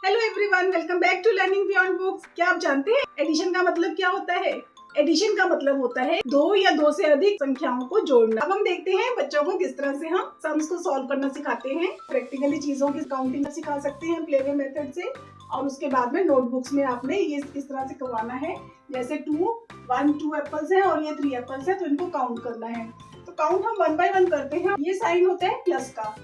Hello everyone, welcome back to learning beyond books. क्या आप जानते हैं एडिशन का मतलब क्या होता है? एडिशन का मतलब होता है दो या दो से अधिक संख्याओं को जोड़ना। अब हम देखते हैं बच्चों को किस तरह से हम सम्स को सॉल्व करना सिखाते हैं। प्रैक्टिकली चीजों की काउंटिंग सिखा सकते हैं प्ले वे मेथड से, और उसके बाद में नोटबुक्स में आपने ये इस तरह से करवाना है। जैसे 2 एप्पल्स है और ये 3 एप्पल्स है, तो इनको काउंट करना है। तो काउंट हम 1 बाय 1 करते हैं। ये साइन होता है प्लस का,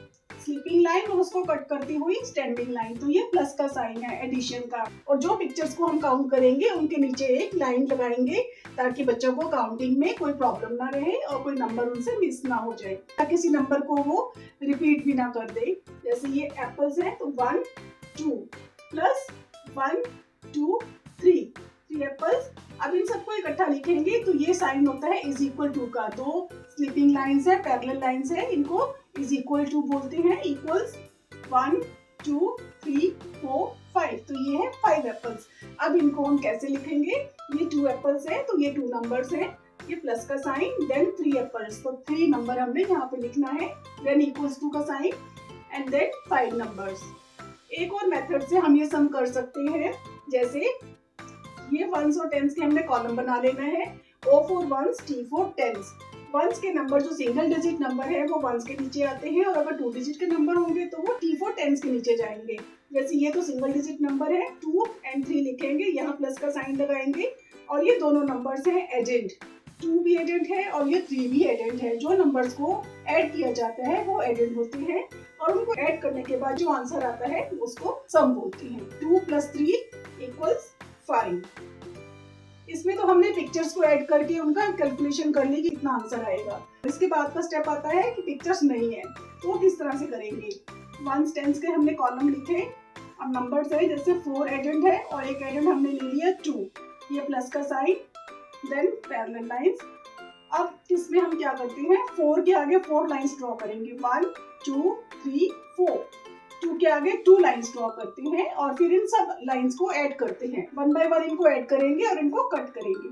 स्लीपिंग लाइन और उसको कट करती हुई स्टैंडिंग लाइन, तो ये प्लस का साइन है एडिशन का। और जो पिक्चर्स को हम काउंट करेंगे उनके नीचे एक लाइन लगाएंगे ताकि बच्चों को काउंटिंग में कोई प्रॉब्लम ना रहे और कोई नंबर उनसे मिस ना हो जाए, किसी नंबर को वो रिपीट भी ना कर दे। जैसे ये एप्पल्स है तो 1 2 प्लस 1 2 3 एप्पल्स। अब इन सबको इकट्ठा लिखेंगे तो ये साइन होता है इज इक्वल टू का। दो स्लीपिंग लाइंस है, पैरेलल लाइंस है, इनको इज इक्वल टू बोलते हैं। इक्वल्स 1 2 3 4 5, तो ये है 5 एप्पल्स। अब इनको हम कैसे लिखेंगे? ये 2 एप्पल्स है तो ये 2 नंबर्स है, ये प्लस का साइन, देन 3 एप्पल्स, तो 3 नंबर हमने यहाँ पे लिखना है, देन इक्वल्स टू का साइन एंड देन 5 नंबर्स। एक और मेथड से हम ये सम कर सकते हैं। जैसे ये वंस और टेंस के हमने कॉलम बना लेना है। O for ones, T for tens. Ones के नंबर जो सिंगल डिजिट नंबर है वो वंस के नीचे आते हैं, और अगर 2 डिजिट के नंबर होंगे तो वो T फॉर टेंस के नीचे जाएंगे। जैसे ये तो सिंगल डिजिट नंबर है, 2 और 3 लिखेंगे, यहाँ प्लस का साइन लगाएंगे, और ये दोनों नंबर्स हैं एडेंट। 2 भी एडेंट है और ये 3 भी एडेंट है। जो नंबर्स को ऐड किया जाता है वो एडेंट होते हैं, और उनको ऐड करने के बाद जो आंसर आता है उसको सम बोलते हैं। 2 + 3 = 5। इसमें तो हमने पिक्चर्स को ऐड करके उनका कैलकुलेशन कर ली कि कितना आंसर आएगा। इसके बाद का स्टेप आता है कि पिक्चर्स नहीं है तो किस तरह से करेंगे। वंस टेंस के हमने कॉलम लिखे, अब नंबर्स है, जैसे 4 एडेंट है और एक एडेंट हमने ले लिया 2, ये प्लस का साइन, देन पैरेलल लाइंस। अब इसमें हम क्या करते हैं, 4 के आगे 4 लाइंस ड्रॉ करेंगे, 1 2 3 4। 2 के आगे 2 लाइंस ड्रॉ करते हैं और फिर इन सब लाइंस को ऐड करते हैं। 1 बाय 1 इनको ऐड करेंगे और इनको कट करेंगे।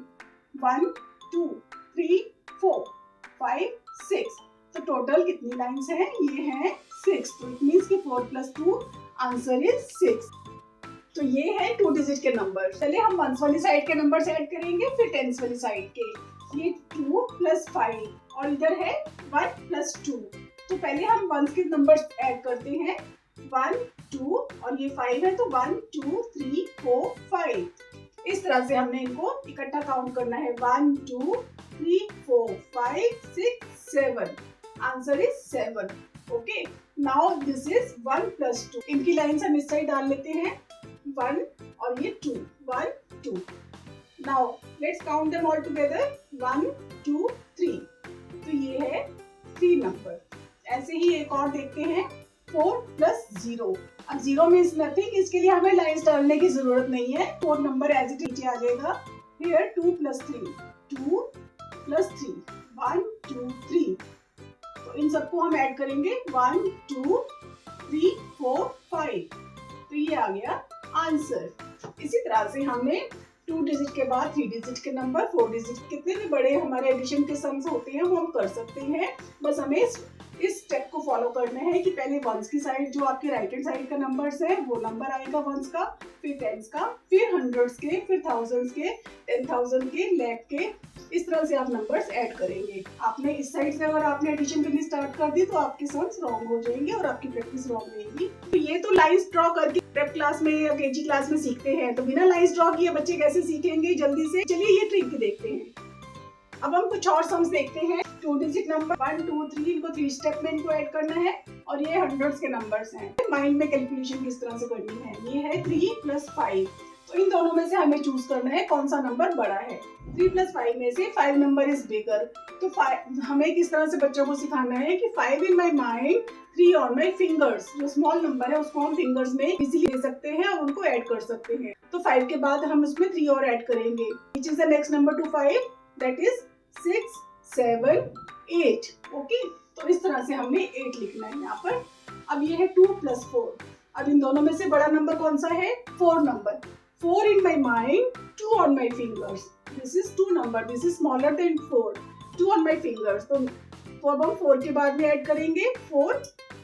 1 2 3 4 5 6, तो टोटल कितनी लाइंस हैं? ये हैं 6, तो इट मींस कि 4 + 2 आंसर इज 6। तो ये है 2 डिजिट के नंबर। चलिए हम वंस वाली साइड के नंबर ऐड करेंगे, फिर टेंस वाली साइड के। ये 2 + 5 और इधर है 1 + 2। तो पहले हम वंस के नंबर्स ऐड करते हैं, 1 2 और ये 5 है, तो 1 2 3 4 5। इस तरह से हमने इनको इकट्ठा काउंट करना है, 1 2 3 4 5 6 7। Answer is 7। Okay, now this is 1 + 2। इनकी लाइंस हम इस साइड डाल लेते हैं, 1 और ये 2, 1 2। Now let's count them all together, 1 2 3। तो ये है 3 नंबर। ऐसे ही एक और देखते हैं, 4 + 0। अब 0 मीन्स नथिंग, इसके लिए हमें लाइंस डालने की जरूरत नहीं है, 4 नंबर एज इट नीचे आ जाएगा। हियर 2 + 3, 2 + 3, 1 2 3। तो इन सबको हम ऐड करेंगे, 1 2 3 4 5, तो ये आ गया आंसर। इसी तरह से हमने 2 डिजिट के बाद 3 डिजिट के नंबर, 4 डिजिट, कितने भी बड़े हमारे एडिशन के सम्स होते हैं वो हम कर सकते हैं। बस हमें इस स्टेप को फॉलो करना है कि पहले वंस की साइड जो आपके राइट हैंड साइड का नंबर्स है वो नंबर आएगा वंस का, फिर टेंस का, फिर हंड्रेड्स के, फिर थाउजेंड्स के, 10,000 के, लाख के। इस तरह से आप नंबर्स ऐड करेंगे। आपने इस साइड से अगर आपने एडिशन करनी स्टार्ट कर दी तो आपके सम्स रॉन्ग हो जाएंगे और आपकी प्रैक्टिस रॉन्ग रहेगी। तो ये तो लाइंस ड्रॉ करके प्रेप क्लास में या केजी क्लास में सीखते हैं, तो बिना लाइंस ड्रॉ किए बच्चे कैसे सीखेंगे जल्दी से? चलिए ये ट्रिक देखते हैं। अब हम कुछ और सम्स देखते हैं। 2 डिजिट नंबर 1 2 3, इनको 3 स्टेप में इनको ऐड करना है, और ये हंड्रेड्स के नंबर्स हैं। माइंड में कैलकुलेशन किस तरह से करनी है। ये है 3 + 5, तो इन दोनों में से हमें चूज करना है कौन सा नंबर बड़ा है। 3 + 5 में से 5 नंबर इज बिगर, तो हमें किस तरह से बच्चों को सिखाना है कि 5 in my mind, 3 on my fingers. जो स्मॉल नंबर है उसको हम फिंगर्स में इजीली ले सकते हैं और उनको ऐड कर सकते हैं। तो 5 के बाद हम उसमें 3 और ऐड करेंगे, which is the next number two 5, that is 6 7 8। Okay, तो इस तरह से हमने 8 लिखना है यहाँ पर। अब ये है 2 + 4। अब इन दोनों में से बड़ा नंबर कौन सा है? 4 number. 4 in my mind, 2 on my fingers. This is 2 number. This is smaller than 4. 2 on my fingers. तो अब हम 4 के बाद में ऐड करेंगे 4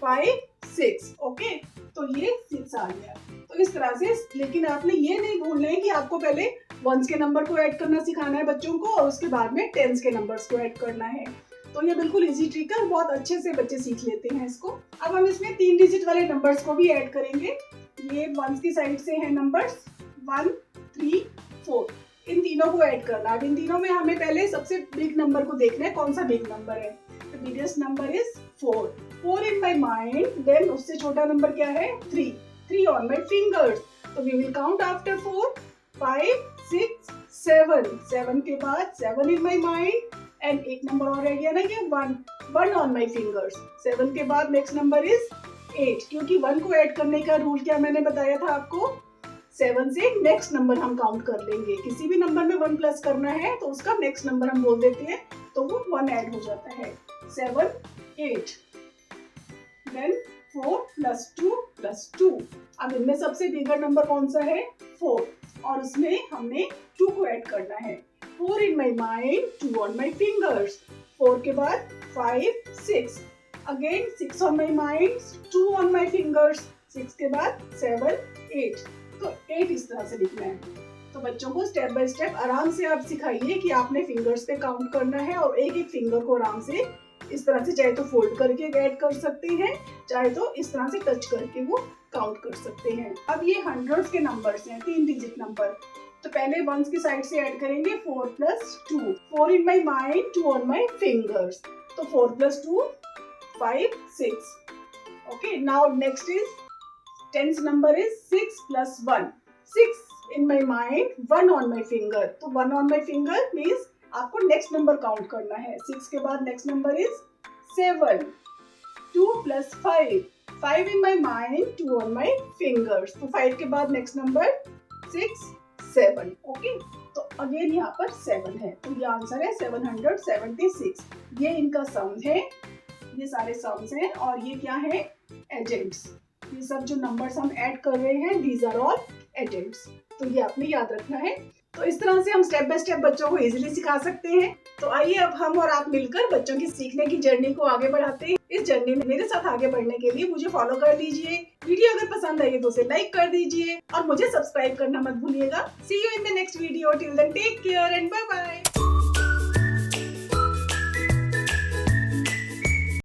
5 6। ओके, तो ये 6 आ गया। तो इस तरह से, लेकिन आपने ये नहीं भूलना है कि आपको पहले वंस के नंबर को ऐड करना सिखाना है बच्चों को और उसके बाद में टेंस के नंबर्स को ऐड करना है। तो ये बिल्कुल इजी ट्रिक है और बहुत अच्छे से बच्चे सीख लेते हैं इसको। अब हम इसमें 3 डिजिट वाले नंबर्स को भी ऐड करेंगे। ये वंस की साइड से है नंबर्स 1, 3, 4, इन तीनों को ऐड करना। अब इन तीनों में हमें पहले सबसे बिग नंबर को देखना है, कौन सा बिग नंबर है। The biggest number is 4 in my mind. Then उससे छोटा नंबर क्या है, 3 ऑन माई फिंगर्स। तो वी विल काउंट आफ्टर 4, 5, 6, 7 के बाद 7 इन माई माइंड एंड एक नंबर और रह गया ना, ये 1 ऑन माई फिंगर्स। 7 के बाद नेक्स्ट नंबर इज 8, क्योंकि 1 को ऐड करने का रूल क्या मैंने बताया था आपको, 7 से नेक्स्ट नंबर हम काउंट कर लेंगे। किसी भी नंबर में 1 प्लस करना है तो उसका नेक्स्ट नंबर हम बोल देते हैं, तो वो 1 ऐड हो जाता है। 7, 8, देन 4 + 2 + 2। अब इनमें सबसे बिगर नंबर कौन सा है, 4, और उसमें हमने 2 को ऐड करना है। 4 in my mind, 2 on my fingers. 4 के बाद 5, 6, again 6 on my mind, 2 on my fingers. 6 के बाद 7, 8, तो 8 इस तरह से लिखना है। तो बच्चों को स्टेप बाय स्टेप आराम से आप सिखाइए कि आपने फिंगर्स पे काउंट करना है और एक एक फिंगर को आराम से इस तरह से, चाहे तो फोल्ड करके ऐड कर सकते हैं, चाहे तो इस तरह से टच करके वो काउंट कर सकते हैं। अब ये हंड्रेड्स के नंबर्स हैं, 3 डिजिट नंबर। तो पहले वंस की साइड से ऐड करेंगे 4 + 2। 4 in my mind, 2 on my fingers. तो 4 + 2, 5, 6। Okay, now next is tens number is 6 + 1। 6 in my mind, 1 on my finger. तो 1 ऑन माई फिंगर मीन्स आपको नेक्स्ट नंबर काउंट करना है। 6 के बाद next number is 7। 2 + 5, 5 in my mind, 2 on my fingers. तो 5 के बाद नेक्स्ट नंबर 6, 7। ओके, तो अगेन यहाँ पर 7 है, तो ये आंसर है 776। ये इनका सम है, ये सारे सम्स हैं और ये क्या है, एजेंट्स। ये सब जो नंबर्स हम ऐड कर रहे हैं, दीज आर ऑल एजेंट्स। तो ये आपने याद रखना है। तो इस तरह से हम स्टेप बाय स्टेप बच्चों को इजीली सिखा सकते हैं। तो आइए अब हम और आप मिलकर बच्चों की सीखने की जर्नी को आगे बढ़ाते हैं। इस जर्नी में मेरे साथ आगे बढ़ने के लिए मुझे फॉलो कर लीजिए। वीडियो अगर पसंद आई तो उसे लाइक कर दीजिए और मुझे सब्सक्राइब करना मत भूलिएगा। See you in the next video. Till then take care and bye bye.